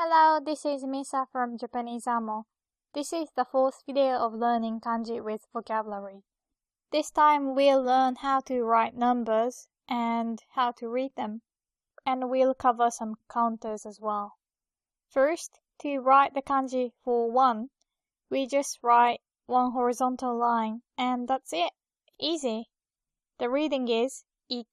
Hello, this is Misa from Japanese Amo. This is the fourth video of learning kanji with vocabulary. This time we'll learn how to write numbers and how to read them. And we'll cover some counters as well. First, to write the kanji for 1, we just write one horizontal line and that's it. Easy. The reading is 1.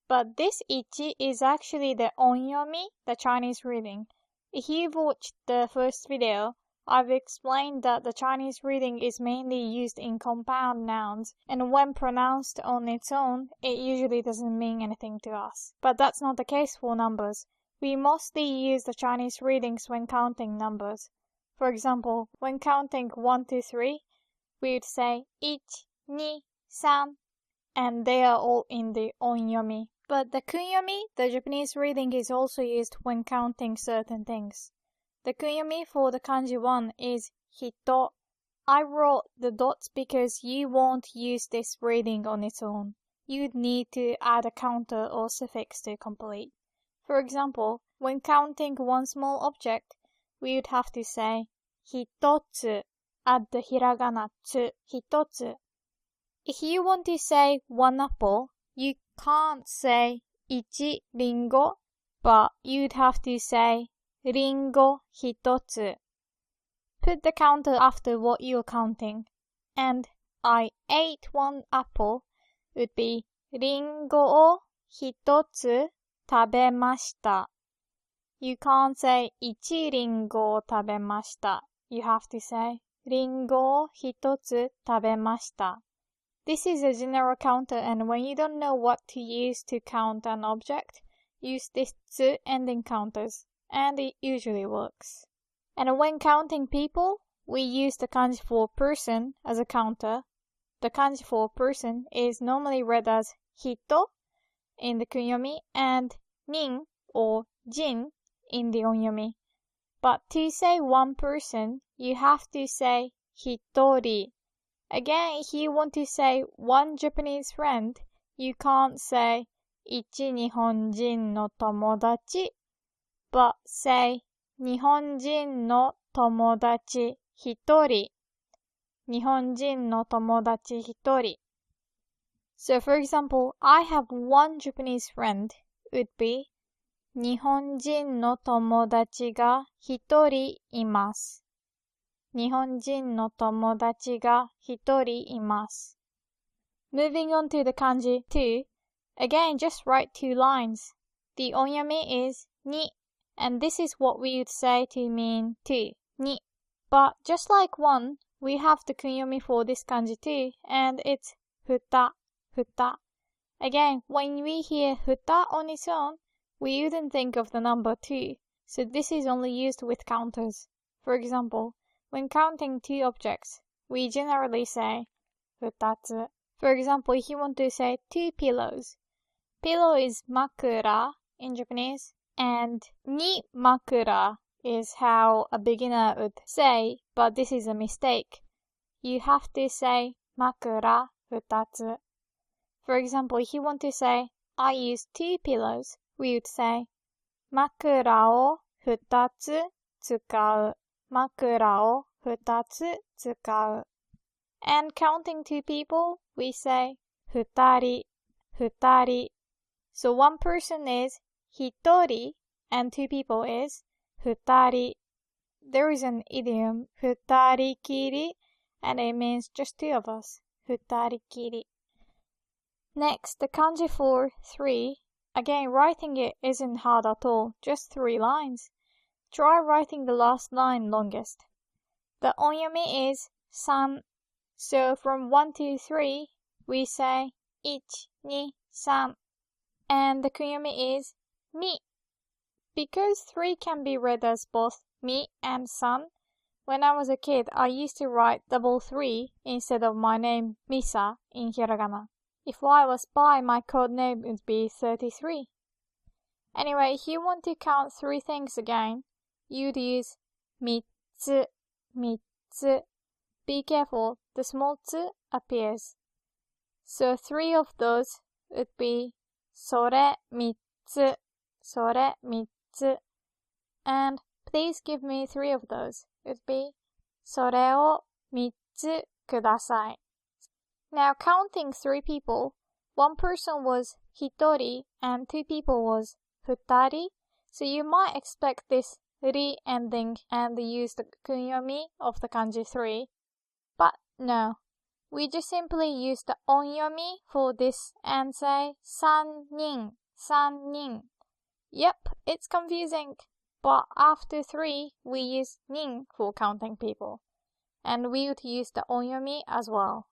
But this 1 is actually the onyomi, the Chinese reading. If you've watched the first video, I've explained that the Chinese reading is mainly used in compound nouns, and when pronounced on its own, it usually doesn't mean anything to us. But that's not the case for numbers. We mostly use the Chinese readings when counting numbers. For example, when counting 1 to 3, we would say 1, 2, 3, and they are all in the onyomi. But the kunyomi, the Japanese reading, is also used when counting certain things. The kunyomi for the kanji 1 is hito. I wrote the dots because you won't use this reading on its own. You'd need to add a counter or suffix to complete. For example, when counting one small object, we would have to say hitotsu, add the hiragana tsu, hitotsu. If you want to say 1 apple, you can't say 1 ringo, but you'd have to say ringo hitotsu. Put the counter after what you're counting, and I ate 1 apple would be ringo o hitotsu tabemashita. You can't say 1 ringo o tabemashita. You have to say ringo o hitotsu tabemashita. This is a general counter, and when you don't know what to use to count an object, use this tsu ending counters, and it usually works. And when counting people, we use the kanji for person as a counter. The kanji for person is normally read as hito in the kunyomi and nin or jin in the onyomi. But to say one person, you have to say hitori. Again, if you want to say one Japanese friend, you can't say 1 Nihonjin no tomodachi, but say 日本人の友達一人. 日本人の友達一人. So for example, I have one Japanese friend would be 日本人の友達が一人います。日本人の友達が一人います。Moving on to the kanji 2, again just write 2 lines. The onyomi is に, and this is what we would say to mean 2, に. But just like 1, we have the kunyomi for this kanji too, and it's ふた, ふた. Again, when we hear ふた on its own, we wouldn't think of the number 2, so this is only used with counters. For example, when counting 2 objects, we generally say 2つ. For example, if you want to say 2 pillows, pillow is makura in Japanese, and ni makura is how a beginner would say, but this is a mistake. You have to say makura 2つ. For example, if you want to say I use 2 pillows, we would say 枕を2つ使う. 枕を2つ使う. And counting 2 people, we say 2人, 2人. So one person is 1人 and 2 people is 2人. There is an idiom 2人きり and it means just 2 of us. 2人きり. Next, the kanji for 3. Again, writing it isn't hard at all, just 3 lines. Try writing the last line longest. The onyomi is 3. So from 1 to 3, we say 1, 2, 3. And the kunyomi is み. Because 3 can be read as both mi and san, when I was a kid, I used to write double 3 instead of my name Misa in hiragana. If I was bi, my code name would be 33. Anyway, if you want to count 3 things again, you'd use 3つ, 3つ. Be careful, the small つ appears. So 3 of those would be それ3つ, それ3つ. And please give me 3 of those. It would be それを3つください. Now counting 3 people, one person was 1人 and 2 people was 2人. So you might expect this ri ending and use the kunyomi of the kanji 3. But no, we just simply use the onyomi for this and say 3人, 3人. Yep, it's confusing. But after 3, we use nin for counting people. And we would use the onyomi as well.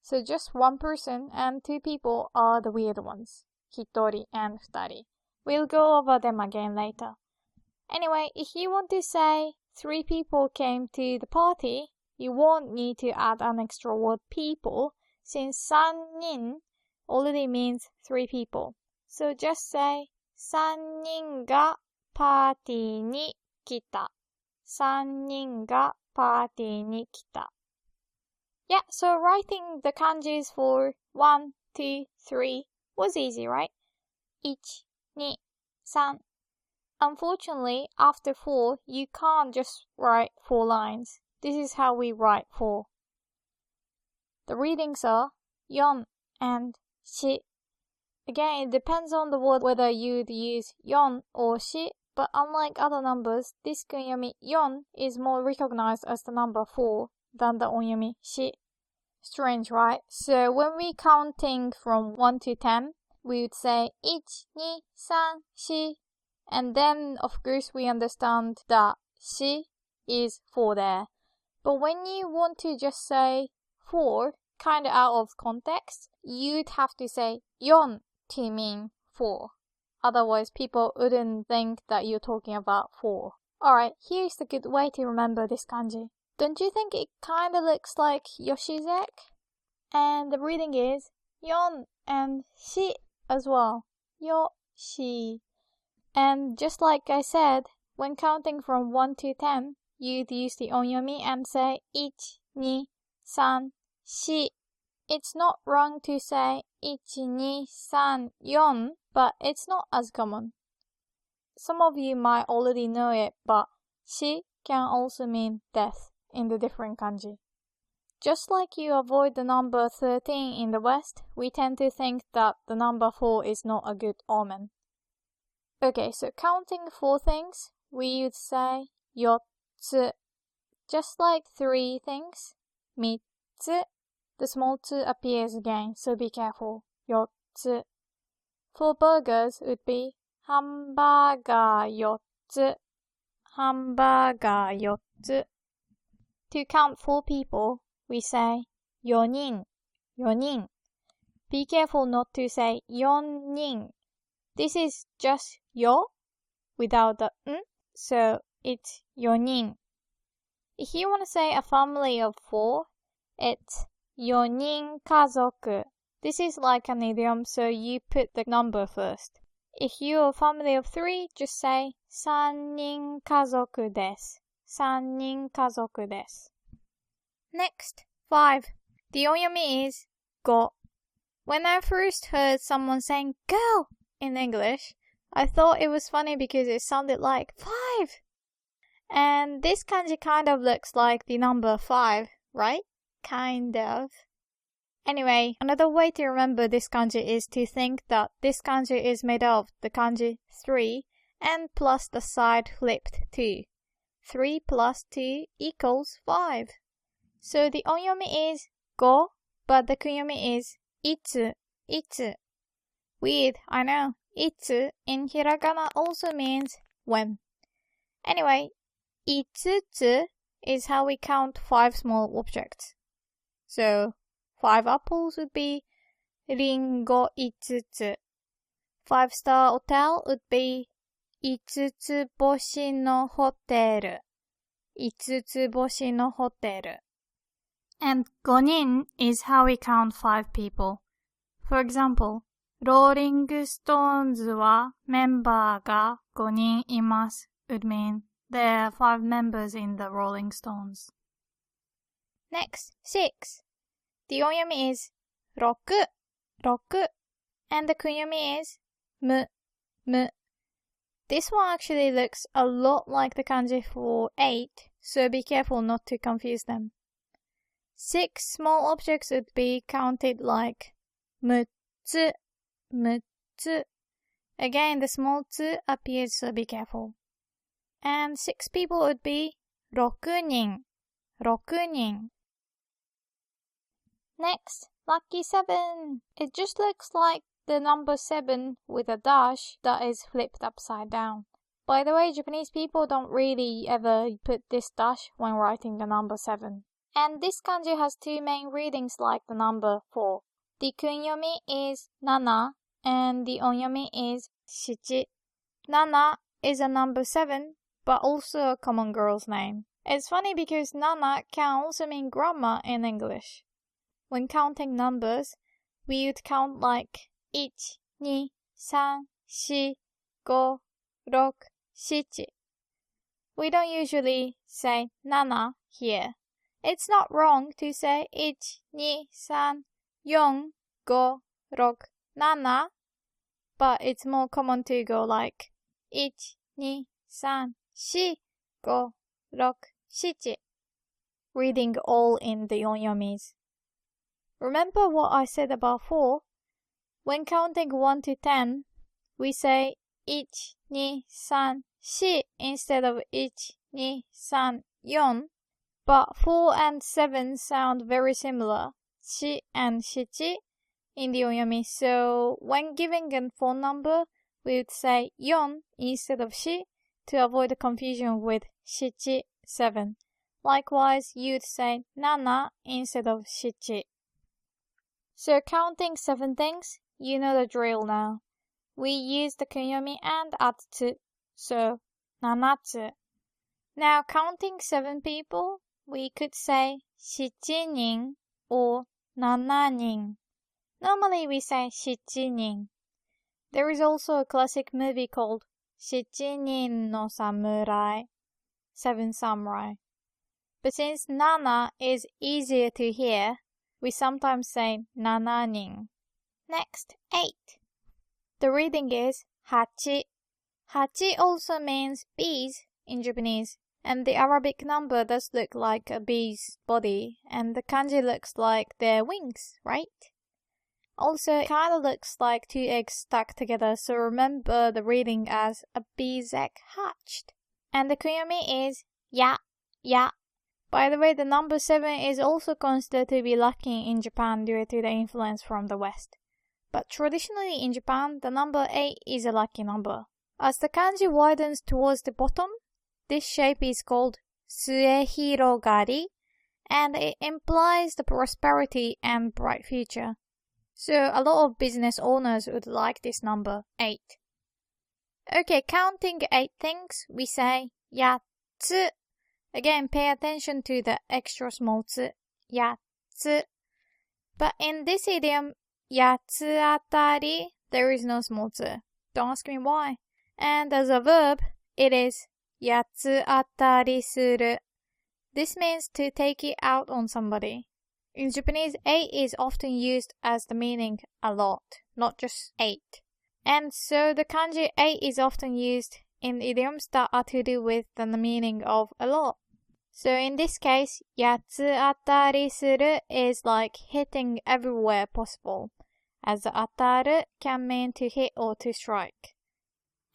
So just one person and 2 people are the weird ones. 1人 and 2人. We'll go over them again later. Anyway, if you want to say 3 people came to the party, you won't need to add an extra word people, since 3人 already means 3 people. So just say 3人がパーティーに来た. 3人がパーティーに来た. Yeah, so writing the kanjis for 1, 2, 3 was easy, right? 1, 2, 3. Unfortunately, after 4, you can't just write 4 lines. This is how we write 4. The readings are 4 and 4. Again, it depends on the word whether you'd use 4 or 4, but unlike other numbers, this kunyomi 4 is more recognized as the number 4 than the onyomi 4. Strange, right? So when we counting from 1 to 10, we would say 1, 2, 3, 4. And then, of course, we understand that 4 is 4 there. But when you want to just say 4, kind of out of context, you'd have to say 4 to mean 4. Otherwise, people wouldn't think that you're talking about 4. Alright, here's the good way to remember this kanji. Don't you think it kind of looks like Yoshizek? And the reading is 4 and 4 as well. Yoshi. And just like I said, when counting from 1 to 10, you'd use the onyomi and say 1, 2, 3, 4. It's not wrong to say 1, 2, 3, 4, but it's not as common. Some of you might already know it, but 4 can also mean death in the different kanji. Just like you avoid the number 13 in the West, we tend to think that the number 4 is not a good omen. Okay, so counting 4 things, we would say 4つ. Just like 3 things, 3つ. The small 2 appears again, so be careful. 4つ. For burgers, it would be ハンバーガー4つ. ハンバーガー4つ. To count 4 people, we say 4人, 4人. Be careful not to say 4人. This is just よ without the n, so it's 4人. If you want to say a family of 4, it's 4人家族. This is like an idiom, so you put the number first. If you're a family of 3, just say 3人家族です. 3人家族です. Next, 5. The onyomi is 5. When I first heard someone saying go in English, I thought it was funny because it sounded like 5. And this kanji kind of looks like the number 5, right? Kind of. Anyway, another way to remember this kanji is to think that this kanji is made of the kanji 3 and plus the side flipped 2. 3 plus 2 equals 5. So the onyomi is 5, but the kunyomi is itsu, itsu. Weird, I know. Itsu in hiragana also means when. Anyway, itsutsu is how we count 5 small objects. So, 5 apples would be ringo itsutsu. 5-star hotel would be 5つ星のホテル. 5つ星のホテル. And 5人 is how we count 5 people. For example, ローリングストーンズはメンバーが5人います would mean there are 5 members in the Rolling Stones. Next, 6. The onyomi is 6, 6, and the kunyomi is む, む. This one actually looks a lot like the kanji for 8, so be careful not to confuse them. 6 small objects would be counted like 6つ, 6つ. Again, the small つ appears, so be careful. And 6 people would be 6人, 6人. Next, lucky 7. It just looks like the number 7 with a dash that is flipped upside down. By the way, Japanese people don't really ever put this dash when writing the number 7. And this kanji has 2 main readings like the number 4. The kunyomi is 7 and the onyomi is 7. 7 is a number 7, but also a common girl's name. It's funny because 7 can also mean grandma in English. When counting numbers, we would count like 1, 2, 3, 4, 5, 6, 7. We don't usually say 7 here. It's not wrong to say 1, 2, 3, 4, 5, 6, 7, but it's more common to go like 1, 2, 3, 4, 5, 6, 7, reading all in the onyomis. Remember what I said about 4? When counting 1 to 10, we say 1, 2, 3, 4 instead of 1, 2, 3, 4. But 4 and 7 sound very similar, 4 and 7 in the onyomi. So when giving a phone number, we would say 4 instead of 4 to avoid the confusion with 7, 7. Likewise, you'd say 7 instead of 7. So counting 7 things, you know the drill now. We use the kunyomi and atsu, so 7. Now counting 7 people, we could say 7人 or 7人. Normally we say 7人. There is also a classic movie called 7人の侍, 7 Samurai. But since 7 is easier to hear, we sometimes say 7人. Next, 8. The reading is 8. 8 also means bees in Japanese, and the Arabic number does look like a bee's body, and the kanji looks like their wings, right? Also, it kind of looks like 2 eggs stuck together, so remember the reading as a bee's egg hatched. And the kunyomi is ya, ya. By the way, the number 7 is also considered to be lucky in Japan due to the influence from the West. But traditionally in Japan, the number 8 is a lucky number. As the kanji widens towards the bottom, this shape is called suehirogari, and it implies the prosperity and bright future. So a lot of business owners would like this number 8. Okay, counting 8 things, we say 8つ. Again, pay attention to the extra small つ, 8つ. But in this idiom, 8つあたり, there is no small つ. Don't ask me why. And as a verb, it is 8つあたりする. This means to take it out on somebody. In Japanese, 8 is often used as the meaning a lot, not just 8. And so the kanji 8 is often used in idioms that are to do with the meaning of a lot. So in this case, 8つあたりする is like hitting everywhere possible, as the 当たる can mean to hit or to strike.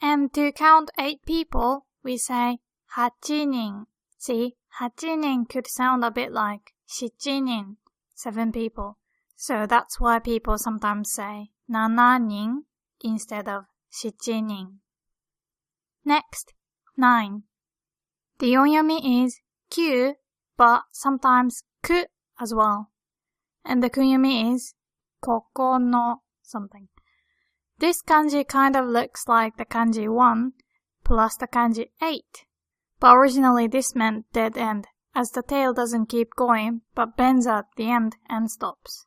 And to count 8 people, we say 8人. See, 8人 could sound a bit like 7人, 7 people. So that's why people sometimes say 7人 instead of 7人. Next, 9. The onyomi is 9, but sometimes く as well. And the kunyomi is 9 something. This kanji kind of looks like the kanji 1 plus the kanji 8. But originally this meant dead end, as the tail doesn't keep going but bends at the end and stops.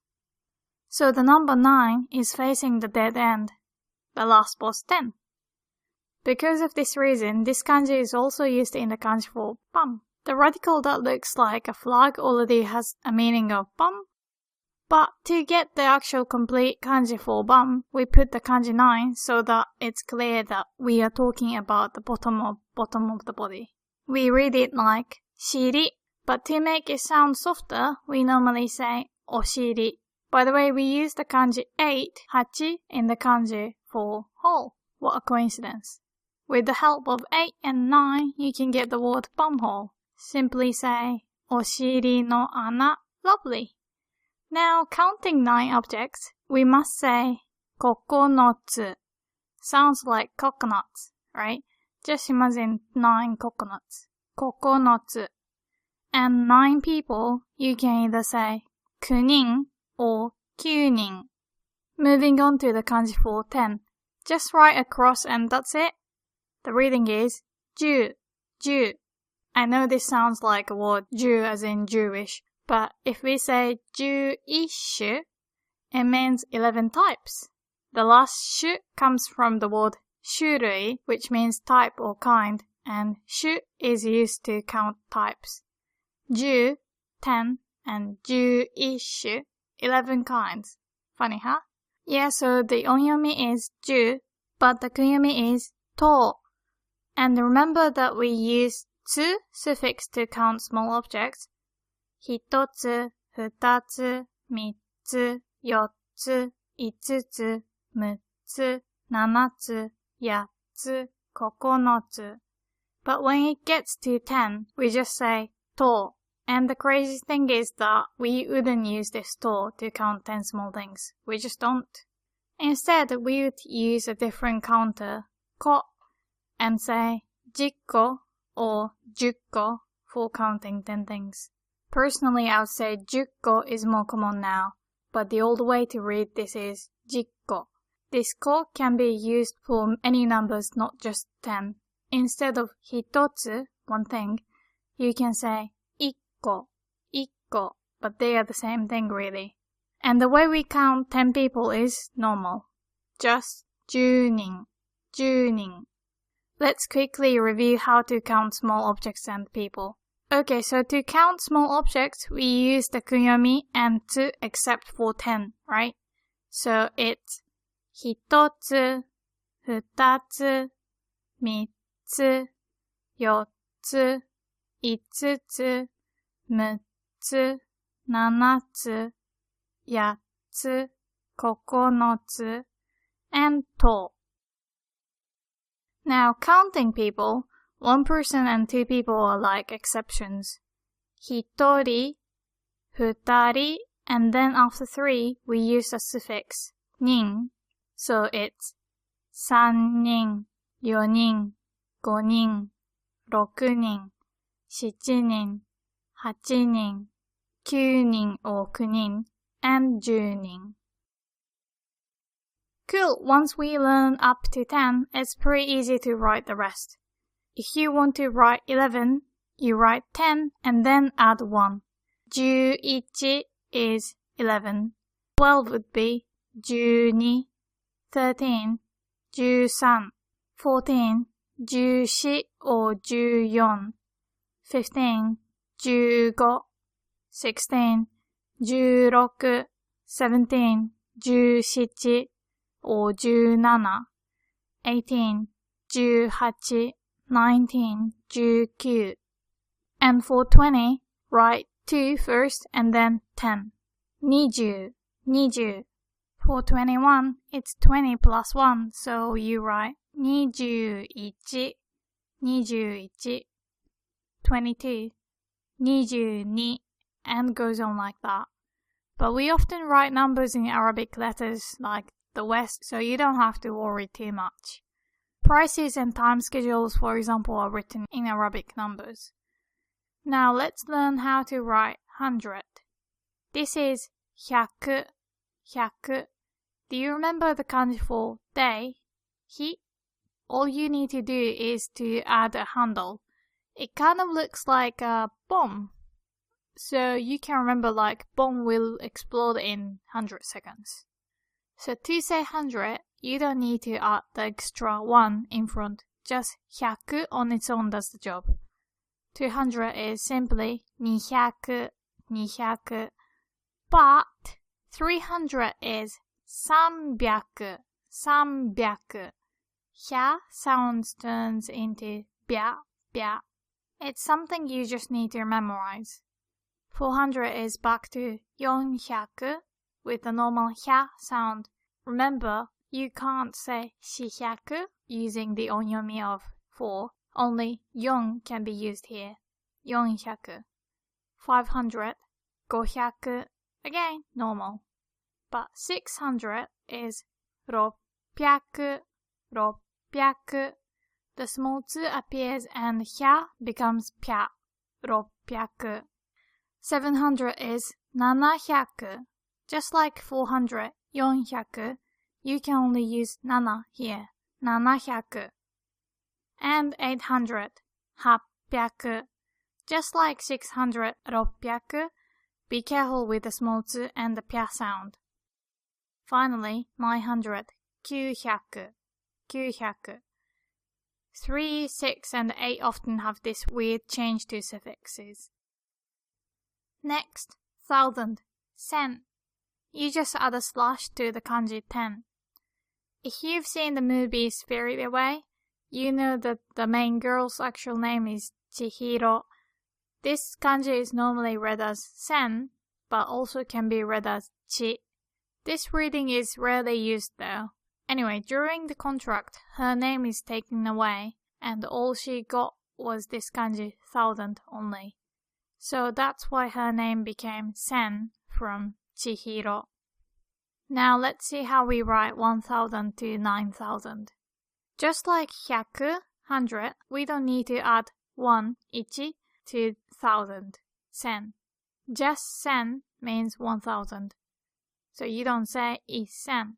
So the number 9 is facing the dead end. The last was 10. Because of this reason, this kanji is also used in the kanji for bum. The radical that looks like a flag already has a meaning of bum. But to get the actual complete kanji for bum, we put the kanji 9 so that it's clear that we are talking about the bottom of the body. We read it like shiri, but to make it sound softer, we normally say oshiri. By the way, we use the kanji 8, hachi, in the kanji for hole. What a coincidence. With the help of 8 and 9, you can get the word bumhole. Simply say oshiri no ana. Lovely. Now, counting 9 objects, we must say kokonotsu. Sounds like coconuts, right? Just imagine 9 coconuts. Kokonotsu. And 9 people, you can either say 9人 or 9人. Moving on to the kanji for 10. Just write a cross and that's it. The reading is 10, 10. I know this sounds like a word 10 as in Jewish, but if we say 11, it means 11 types. The last shu comes from the word 種類, which means type or kind, and shu is used to count types. 10, 10, and 11, 11 kinds. Funny, huh? Yeah, so the onyomi is 10, but the kunyomi is と. And remember that we use つ suffix to count small objects. 1つ、2つ、3つ、4つ、5つ、6つ、7つ、8つ、9つ. But when it gets to 10, we just say と. And the crazy thing is that we wouldn't use this と to count 10 small things. We just don't. Instead, we would use a different counter, こ, and say 10個 or 10個 for counting 10 things. Personally, I would say 10個 is more common now, but the old way to read this is 10個. This 個 can be used for any numbers, not just 10. Instead of 1つ, one thing, you can say 1個, 1個, but they are the same thing really. And the way we count 10 people is normal. Just 10人, 10人. Let's quickly review how to count small objects and people. Okay, so to count small objects, we use the kunyomi and つ except for 10, right? So it's 1つ、2つ、3つ、4つ、5つ、6つ、7つ、8つ、9つ, and と. Now, counting people, one person and two people are like exceptions. 1人, 2人, and then after 3, we use a suffix 人. So it's 3人, 4人, 5人, 6人, 7人, 8人, 9人 or 9人, and 10人. Cool, once we learn up to 10, it's pretty easy to write the rest. If you want to write 11, you write 10 and then add 1. 11 is 11. 12 would be 12, 13, 13, 14, 14 or 14, 15, 15, 16, 16, 17, 17 or 17, 18, 18, 19, 19. And for 20, write 2 first and then 10. 20, 20. For 21, it's 20 plus 1, so you write 21, 21. 22, 22, and goes on like that. But we often write numbers in Arabic letters like the West, so you don't have to worry too much. Prices and time schedules, for example, are written in Arabic numbers. Now let's learn how to write 100. This is 100, 100. Do you remember the kanji for day? Hi? All you need to do is to add a handle. It kind of looks like a bomb. So you can remember like bomb will explode in 100 seconds. So to say 100, you don't need to add the extra 1 in front. Just 100 on its own does the job. 200 is simply 200, 200. But 300 is 300, 300. 100 sounds turns into 100, 100. It's something you just need to memorize. 400 is back to 400 with the normal 100 sound. Remember, you can't say 400 using the onyomi of 4. Only 4 can be used here. 400. 500, 500. Again, normal. But 600 is 600, 600. The small 2 appears and 100 becomes 100, 600. 700 is 700. Just like 400, 400, you can only use 7 here, 700. And 800, 800. Just like 600, 600, be careful with the small 2 and the pia sound. Finally, 900, 900, 900. 3, 6, and 8 often have this weird change to suffixes. Next, 1000, 1000. You just add a slash to the kanji 10. If you've seen the movie Spirited Away, you know that the main girl's actual name is Chihiro. This kanji is normally read as sen, but also can be read as chi. This reading is rarely used though. Anyway, during the contract, her name is taken away, and all she got was this kanji 1000 only. So that's why her name became Sen from Chihiro. Now let's see how we write 1000 to 9000. Just like 100, 100, we don't need to add 1, ichi, to 1000, sen. Just sen means 1000. So you don't say isen.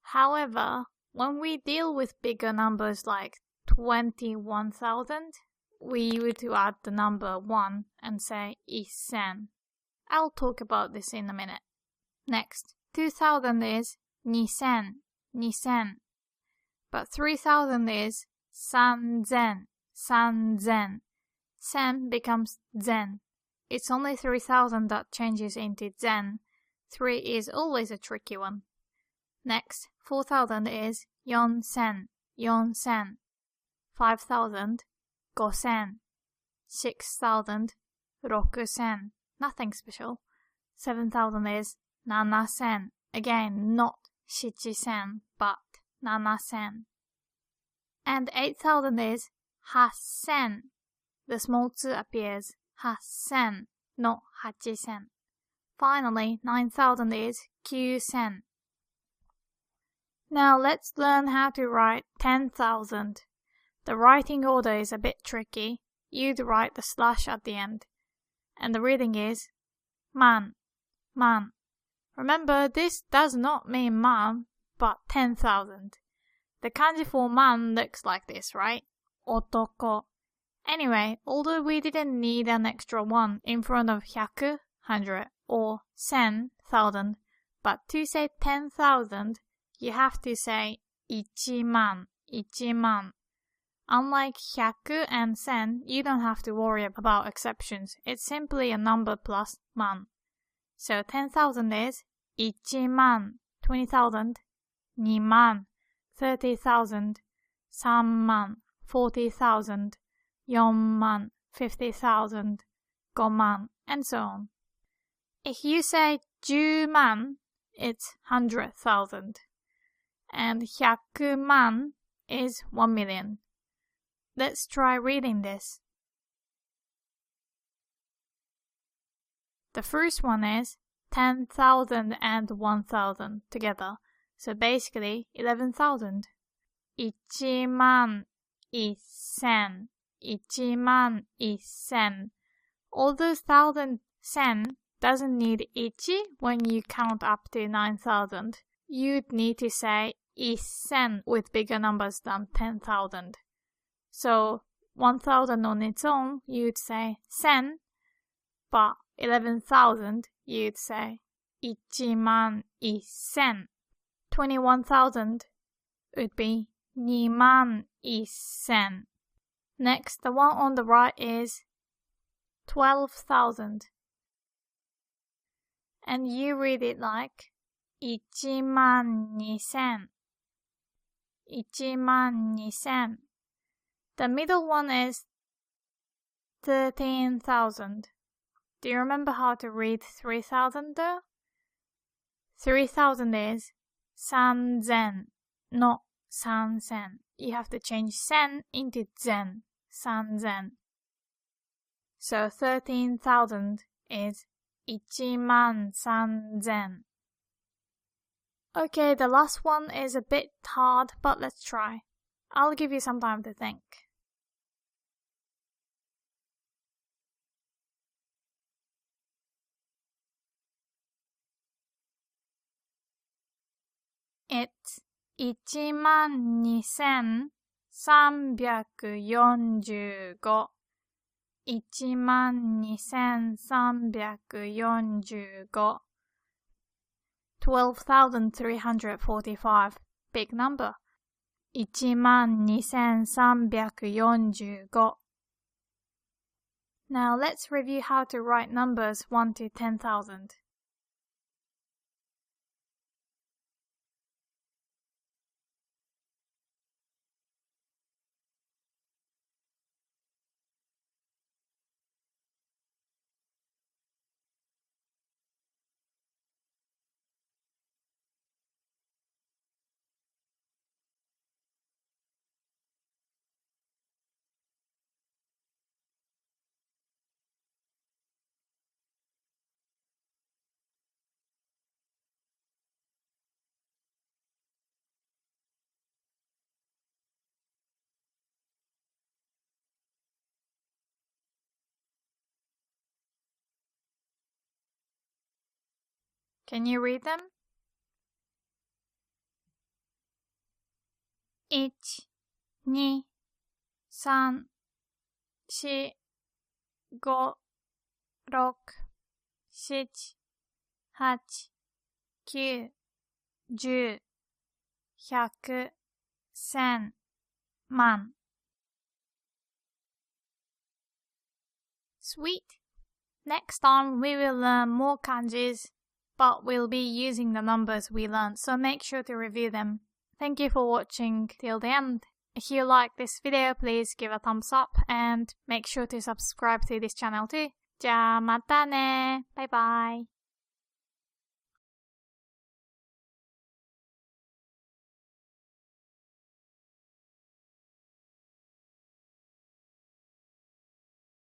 However, when we deal with bigger numbers like 21,000, we use to add the number 1 and say isen. I'll talk about this in a minute. Next, 2000 is 2000, 2000. But 3000 is 3000, 3000. Sen becomes zen. It's only 3000 that changes into zen. 3 is always a tricky one. Next, 4000 is 4000, 4000. 5000, 5000. 6000, 6000. Nothing special. 7000 is 7000. Again, not 7000, but 7000. And 8000 is 8000. The small 2 appears 8000, not 8000. Finally, 9000 is 9000. Now let's learn how to write 10,000. The writing order is a bit tricky. You'd write the slash at the end. And the reading is man, man. Remember, this does not mean man, but 10,000. The kanji for man looks like this, right? Otoko. Anyway, although we didn't need an extra 1 in front of 100, 100, or 10,000, but to say 10,000, you have to say 1,000, 1,000. Unlike 100 and 1000, you don't have to worry about exceptions. It's simply a number plus man. So 10,000 is 1,000, 20,000, 2,000, 30,000, 3,000, 40,000, 4,000, 50,000, 5,000, and so on. If you say 10,000, it's 100,000. And 100,000 is 1 million. Let's try reading this. The first one is 10,000 and 1,000 together. So basically 11,000. 1,000,000, 1,000,000. Although 1,000 sen doesn't need ichi when you count up to 9,000, you'd need to say isen with bigger numbers than 10,000. So 1,000 on its own, you'd say sen, but 11,000, you'd say 1,000,000. 21,000 would be 2,000,000. Next, the one on the right is 12,000. And you read it like 12000. 12000. The middle one is 13,000. Do you remember how to read 3,000 though? 3,000 is 3000, not 3000. You have to change sen into zen. 3000. So 13,000 is 13000. Okay, the last one is a bit hard, but let's try. I'll give you some time to think. It's 12345. 12345. 12,345. Big number. 12345. Now let's review how to write numbers 1 to 10,000. Can you read them? 1, 2, 3, 4, 5, 6, 7, 8, 9, 10, 100, 1000, 万. Sweet! Next time we will learn more kanjis, but we'll be using the numbers we learned, so make sure to review them. Thank you for watching till the end. If you like this video, please give a thumbs up and make sure to subscribe to this channel too. じゃあまたね。バイバイ。